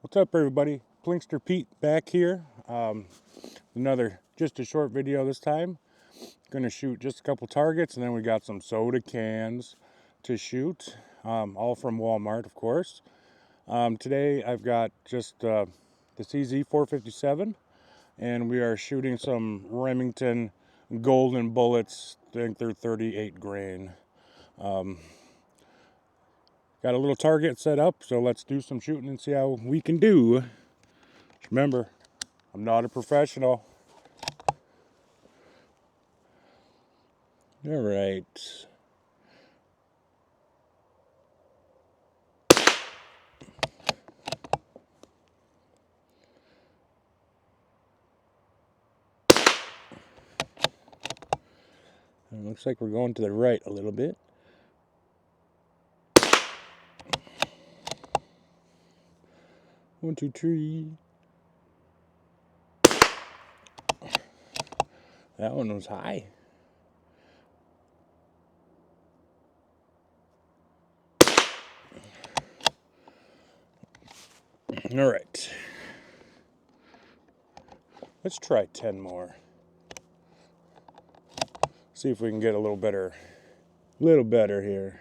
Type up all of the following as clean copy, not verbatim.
What's up, everybody? Plinkster Pete back here. Another just a short video this time. Gonna shoot just a couple targets, and then we got some soda cans to shoot, all from Walmart, of course. Today I've got just the CZ457, and we are shooting some Remington golden bullets. I think they're 38 grain. Got a little target set up, so let's do some shooting and see how we can do. Remember, I'm not a professional. All right. It looks like we're going to the right a little bit. One, two, three. That one was high. All right. Let's try 10 more. See if we can get a little better here.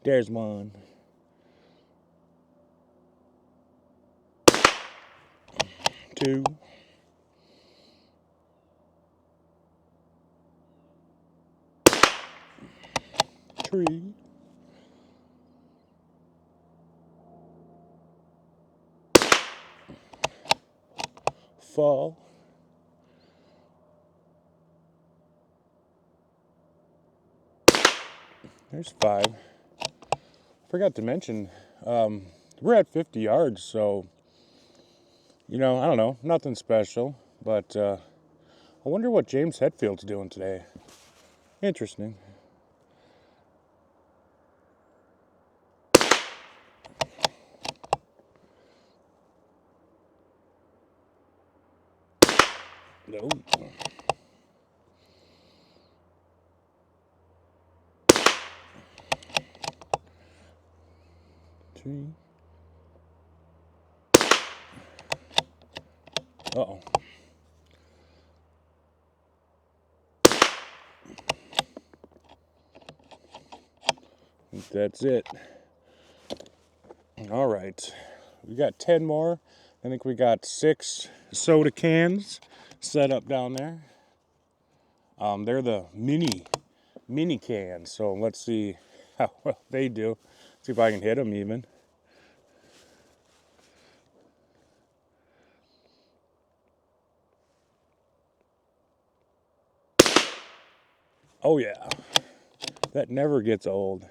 There's one. Two. Three. Four. There's 5. Forgot to mention, we're at 50 yards, so, I don't know, nothing special, but I wonder what James Hetfield's doing today. Interesting. Nope. Three. Uh-oh. I think that's it. All right. We got 10 more. I think we got 6 soda cans set up down there. They're the mini cans. So let's see how well they do. See if I can hit them even. Oh yeah, that never gets old.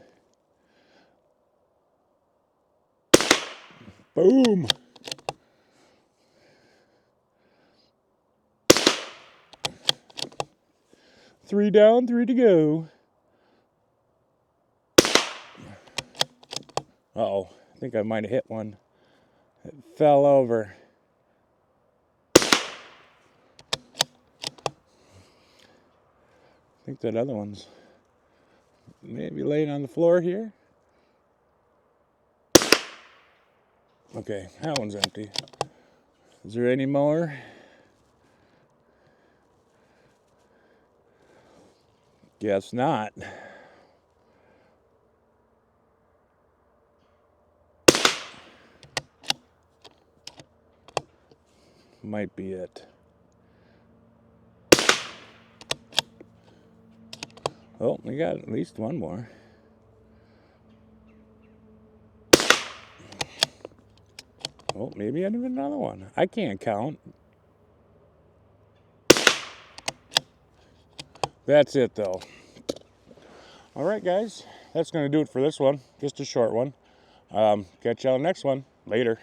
Boom. Three down, 3 to go. Uh-oh, I think I might have hit one. It fell over. I think that other one's maybe laying on the floor here. Okay, that one's empty. Is there any more? Guess not. Might be it. Oh, we got at least one more. Oh, maybe another one. I can't count. That's it, though. All right, guys. That's going to do it for this one. Just a short one. Catch y'all next one. Later.